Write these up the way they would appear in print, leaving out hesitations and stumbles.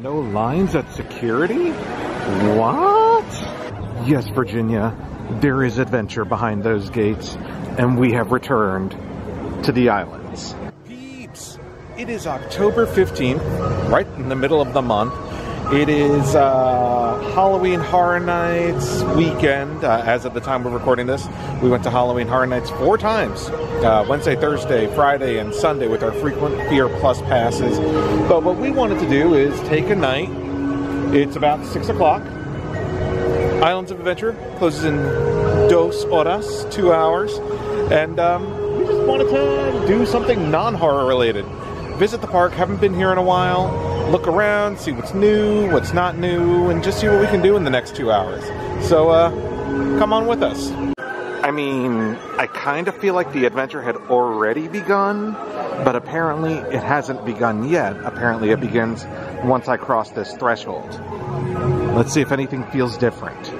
No lines at security? What? Yes, Virginia, there is adventure behind those gates, and we have returned to the islands. Peeps, it is October 15th, right in the middle of the month. It is Halloween Horror Nights weekend. As of the time we're recording this, we went to Halloween Horror Nights 4 times. Wednesday, Thursday, Friday, and Sunday with our frequent Fear Plus passes. But what we wanted to do is take a night. It's about 6 o'clock. Islands of Adventure closes in 2 horas, 2 hours. And we just wanted to do something non-horror related. Visit the park, haven't been here in a while. Look around, see what's new, what's not new, and just see what we can do in the next 2 hours. So, come on with us. I mean, I kind of feel like the adventure had already begun, but apparently it hasn't begun yet. Apparently it begins once I cross this threshold. Let's see if anything feels different.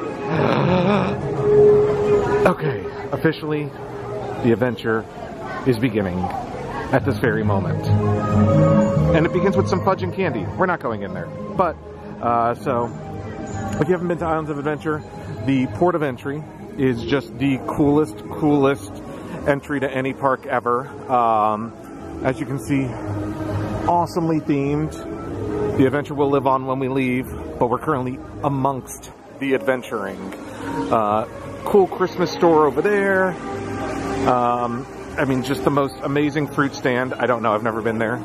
Okay, officially, the adventure is beginning at this very moment. And it begins with some fudge and candy. We're not going in there. But, so, if you haven't been to Islands of Adventure, the port of entry is just the coolest entry to any park ever. As you can see, awesomely themed. The adventure will live on when we leave, but we're currently amongst the adventuring. Cool Christmas store over there. I mean, just the most amazing fruit stand. I don't know, I've never been there.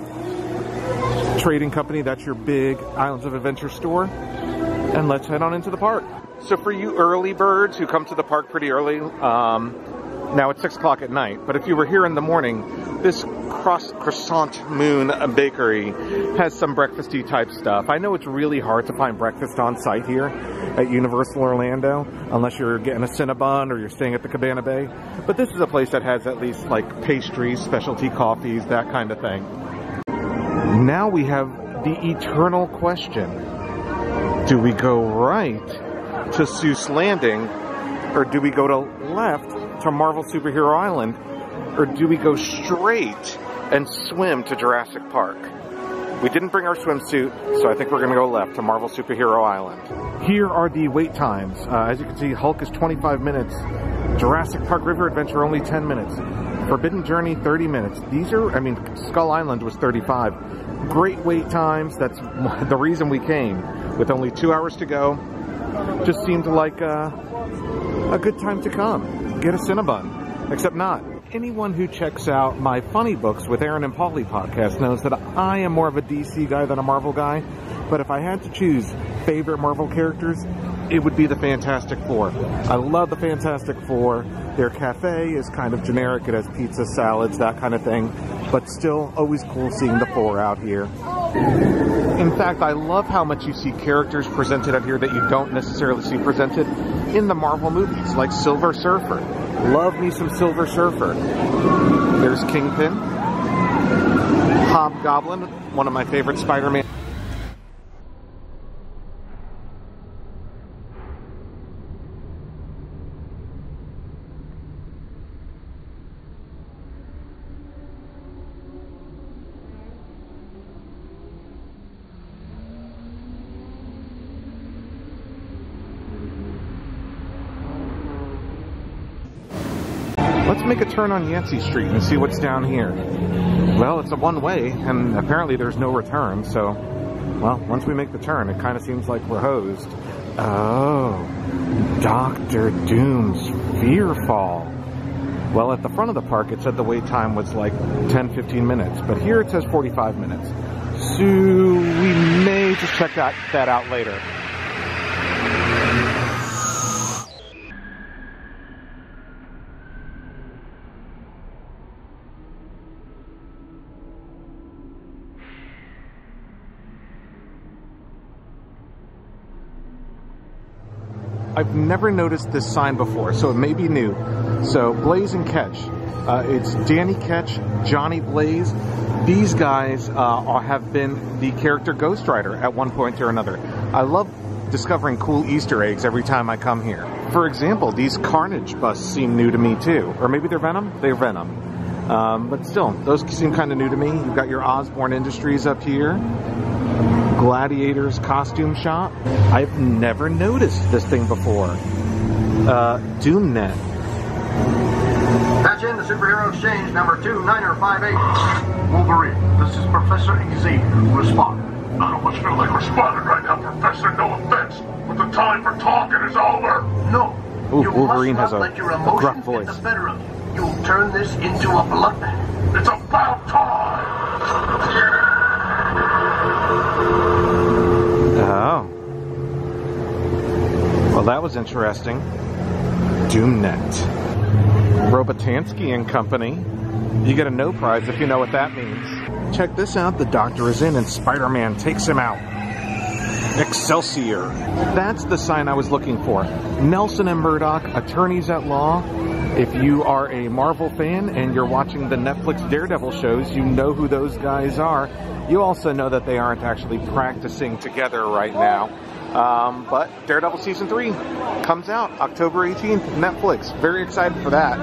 Trading company, that's your big Islands of Adventure store. And let's head on into the park. So for you early birds who come to the park pretty early, now it's 6 o'clock at night, but if you were here in the morning, this Croissant Moon Bakery has some breakfasty type stuff. I know it's really hard to find breakfast on site here at Universal Orlando, unless you're getting a Cinnabon or you're staying at the Cabana Bay. But this is a place that has at least like pastries, specialty coffees, that kind of thing. Now we have the eternal question. Do we go right to Seuss Landing, or do we go to left to Marvel Superhero Island, or do we go straight and swim to Jurassic Park? We didn't bring our swimsuit, so I think we're going to go left to Marvel Superhero Island. Here are the wait times. As you can see, Hulk is 25 minutes. Jurassic Park River Adventure only 10 minutes. Forbidden Journey 30 minutes. These are, I mean, Skull Island was 35. Great wait times. That's the reason we came. With only 2 hours to go, just seemed like a good time to come. Get a Cinnabon. Except not. Anyone who checks out my Funny Books with Aaron and Paulie podcast knows that I am more of a DC guy than a Marvel guy. But if I had to choose favorite Marvel characters, it would be the Fantastic Four. I love the Fantastic Four. Their cafe is kind of generic. It has pizza, salads, that kind of thing. But still, always cool seeing the four out here. In fact, I love how much you see characters presented out here that you don't necessarily see presented in the Marvel movies, like Silver Surfer. Love me some Silver Surfer. There's Kingpin. Hobgoblin, one of my favorite Spider-Man. Let's make a turn on Yancey Street and see what's down here. Well, it's a one-way, and apparently there's no return, so, well, once we make the turn, it kind of seems like we're hosed. Oh, Dr. Doom's Fearfall. Well, at the front of the park, it said the wait time was like 10-15 minutes, but here it says 45 minutes. So we may just check that out later. I've never noticed this sign before, so it may be new. So, Blaze and Ketch. It's Danny Ketch, Johnny Blaze. These guys have been the character Ghost Rider at one point or another. I love discovering cool Easter eggs every time I come here. For example, these Carnage busts seem new to me too. Or maybe they're Venom? They're Venom. But still, those seem kind of new to me. You've got your Osborne Industries up here. Gladiator's costume shop. I've never noticed this thing before. DoomNet. Patch in the superhero exchange number 2958. Wolverine, this is Professor Xavier. Respond. I don't much feel like responding right now, Professor. No offense, but the time for talking is over. No. Ooh, you Wolverine must has not let your a emotions gruff get voice. the better of you. You'll turn this into a bloodbath. It's about time. Oh. Well, that was interesting. DoomNet. Robotansky and Company. You get a no prize if you know what that means. Check this out. The Doctor is in and Spider-Man takes him out. Excelsior. That's the sign I was looking for. Nelson and Murdoch, attorneys at law. If you are a Marvel fan and you're watching the Netflix Daredevil shows, you know who those guys are. You also know that they aren't actually practicing together right now. But Daredevil Season 3 comes out October 18th, Netflix. Very excited for that.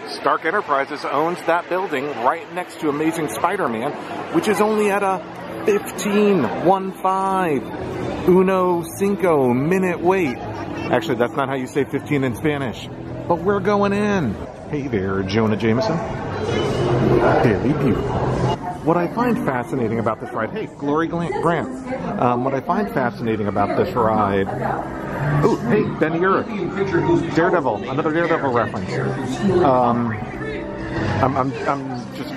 Stark Enterprises owns that building right next to Amazing Spider-Man, which is only at a 15 minute wait. Actually, that's not how you say 15 in Spanish. But we're going in. Hey there, Jonah Jameson. Daily Bugle. What I find fascinating about this ride... Hey, Glory Grant. What I find fascinating about this ride... Oh, hey, Ben Urich. Daredevil. Another Daredevil reference. I'm just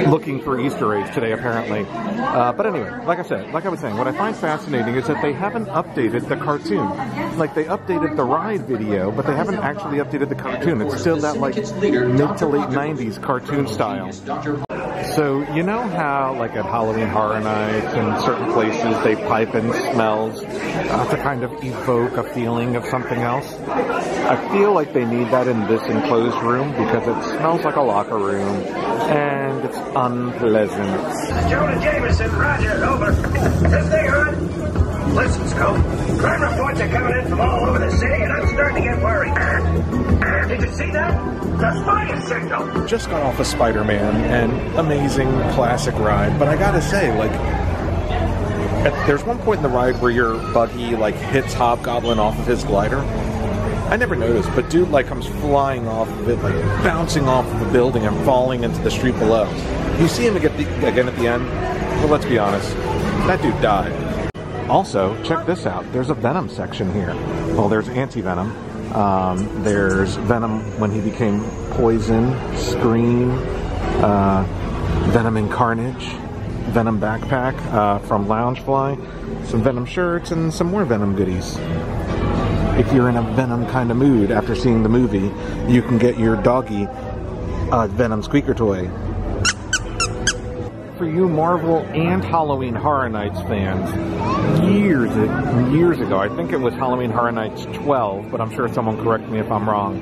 looking for Easter eggs today, apparently. But anyway, like I was saying, what I find fascinating is that they haven't updated the cartoon. Like, they updated the ride video, but they haven't actually updated the cartoon. It's still that, like, mid to late 90s cartoon style. So, you know how, like, at Halloween Horror Nights and certain places, they pipe in smells to kind of evoke a feeling of something else? I feel like they need that in this enclosed room because it smells like a locker room, and it's unpleasant. Jonah Jameson, roger, over. This thing on? Listen, Scope. Crime reports are coming in from all over the city, and I'm starting to get worried. Did you see that? The spider signal! Just got off of Spider-Man, an amazing classic ride, but I gotta say, like, there's one point in the ride where your buggy, like, hits Hobgoblin off of his glider. I never noticed, but dude, like, comes flying off of it, like, bouncing off of the building and falling into the street below. You see him again at the end? Well, let's be honest, that dude died. Also, check this out. There's a Venom section here. Well, there's anti-Venom. There's Venom when he became Poison, Scream, Venom and Carnage, Venom backpack from Loungefly, some Venom shirts, and some more Venom goodies. If you're in a Venom kind of mood after seeing the movie, you can get your doggy a Venom squeaker toy. For you Marvel and Halloween Horror Nights fans, years ago, I think it was Halloween Horror Nights 12, but I'm sure someone correct me if I'm wrong.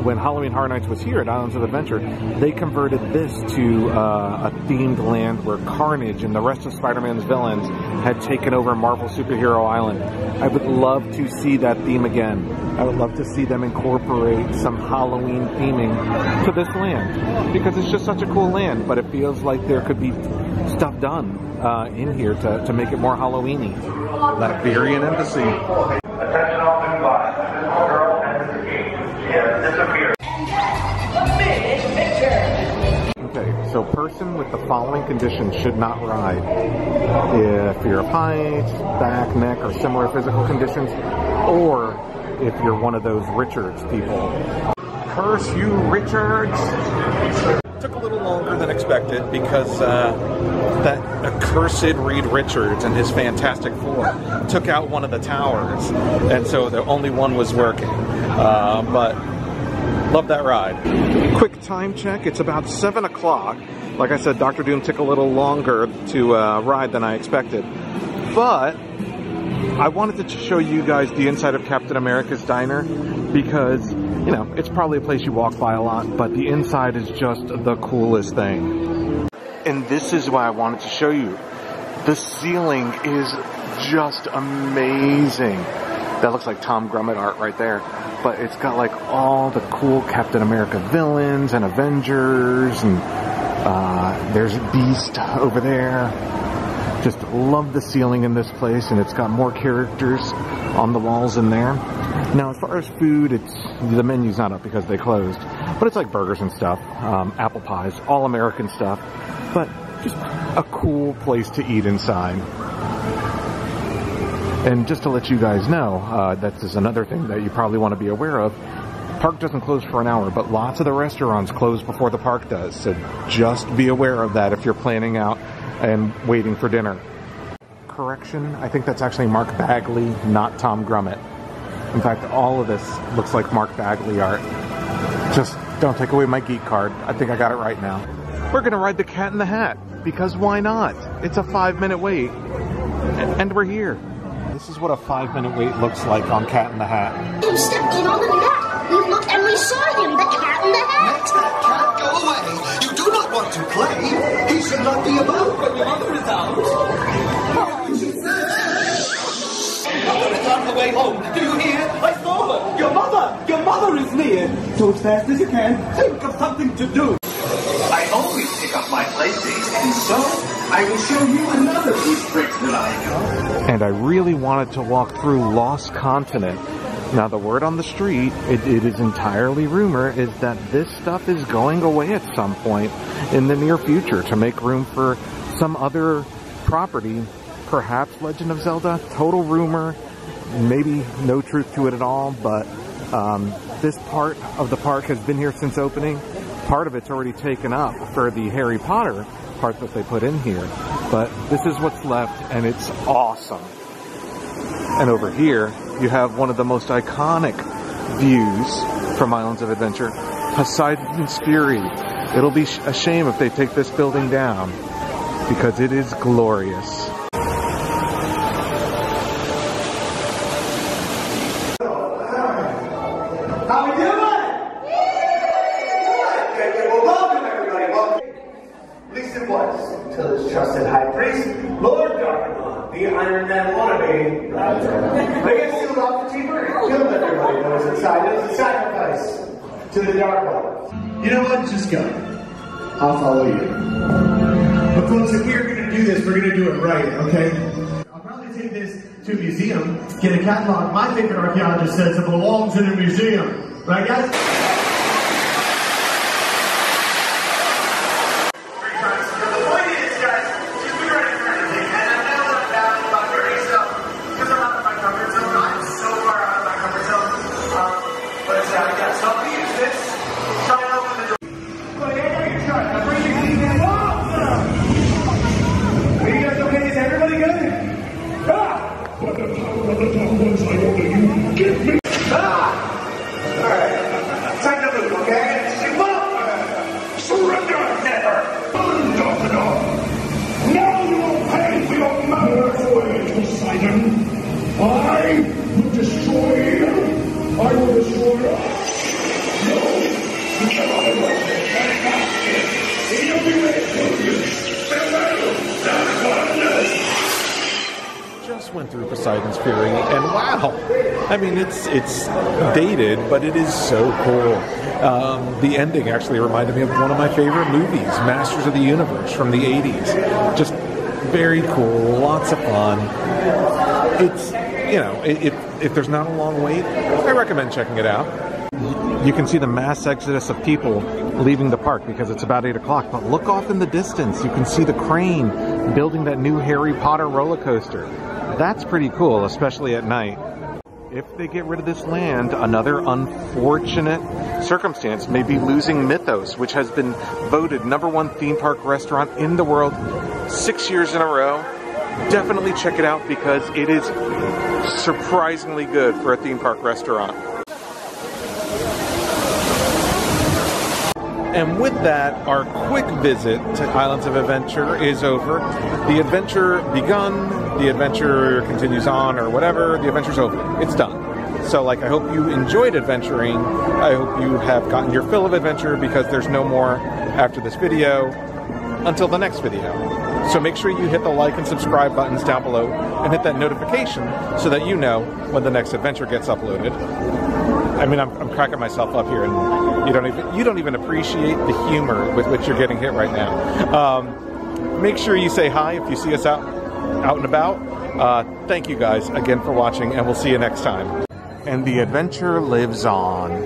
When Halloween Horror Nights was here at Islands of Adventure, they converted this to a themed land where Carnage and the rest of Spider-Man's villains had taken over Marvel Superhero Island. I would love to see that theme again. I would love to see them incorporate some Halloween theming to this land, because it's just such a cool land, but it feels like there could be stuff done in here to make it more Halloween-y. Liberian Embassy. Attention all new lives. This little girl has escaped. She has disappeared. Okay, so person with the following conditions should not ride. If you're of height, back, neck, or similar physical conditions, or if you're one of those Richards people. Curse you, Richards! Took a little longer than expected because that accursed Reed Richards and his Fantastic Four took out one of the towers, and so the only one was working. But love that ride. Quick time check, it's about 7 o'clock. Like I said, Dr. Doom took a little longer to ride than I expected. But I wanted to show you guys the inside of Captain America's Diner because, you know, it's probably a place you walk by a lot, but the inside is just the coolest thing. And this is why I wanted to show you. The ceiling is just amazing. That looks like Tom Grummett art right there. but it's got like all the cool Captain America villains and Avengers, and there's Beast over there. Just love the ceiling in this place, and it's got more characters on the walls in there. Now, as far as food, the menu's not up because they closed, but it's like burgers and stuff, apple pies, all American stuff, but just a cool place to eat inside. And just to let you guys know, that is another thing that you probably want to be aware of. Park doesn't close for an hour, but lots of the restaurants close before the park does, so just be aware of that if you're planning out and waiting for dinner. Correction, I think that's actually Mark Bagley, not Tom Grummett. In fact, all of this looks like Mark Bagley art. Just don't take away my geek card. I think I got it right now. We're gonna ride the Cat in the Hat, because why not? It's a 5-minute wait, and we're here. This is what a 5-minute wait looks like on Cat in the Hat. You stepped in on the net. We looked and we saw him, the Cat in the Hat. Let that cat go away. You do not want to play. He should not be about when your mother is out. Mother is on the way home. Do you hear? I saw her. Your mother is near. So as fast as you can, think of something to do. I always pick up my playdates, and so I will show you another good trick that I know. And I really wanted to walk through Lost Continent. Now, the word on the street, it is entirely rumor, is that this stuff is going away at some point in the near future to make room for some other property, perhaps Legend of Zelda. Total rumor, maybe no truth to it at all, but this part of the park has been here since opening. Part of it's already taken up for the Harry Potter part that they put in here, but this is what's left, and it's awesome. And over here, you have one of the most iconic views from Islands of Adventure, Poseidon's Fury. It'll be a shame if they take this building down, because it is glorious. How we doing? Well, welcome everybody. Welcome. At least it was until his trusted high priest, Lord Darkness, the Iron Man wannabe. They get sealed off the cheaper. Killed everybody that was inside. It was a sacrifice to the Dark One. You know what? Just go. I'll follow you. But folks, if we're going to do this, we're going to do it right, okay? I'll probably take this to a museum, get a catalog. My favorite archaeologist says it belongs in a museum. Right, guys? Just went through Poseidon's Fury, and wow, I mean, it's dated, but it is so cool. The ending actually reminded me of one of my favorite movies, Masters of the Universe from the 80s. Just very cool, lots of fun. It's, you know, if there's not a long wait, I recommend checking it out. You can see the mass exodus of people leaving the park because it's about 8 o'clock, but look off in the distance. You can see the crane building that new Harry Potter roller coaster. That's pretty cool, especially at night. If they get rid of this land, another unfortunate circumstance may be losing Mythos, which has been voted #1 theme park restaurant in the world 6 years in a row. Definitely check it out because it is surprisingly good for a theme park restaurant. And with that, our quick visit to Islands of Adventure is over. The adventure begun, the adventure continues on, or whatever, the adventure's over. It's done. So, like, I hope you enjoyed adventuring. I hope you have gotten your fill of adventure because there's no more after this video until the next video. So make sure you hit the like and subscribe buttons down below and hit that notification so that you know when the next adventure gets uploaded. I mean, I'm cracking myself up here, and you don't even appreciate the humor with which you're getting hit right now. Make sure you say hi if you see us out and about. Thank you guys again for watching, and we'll see you next time. And the adventure lives on.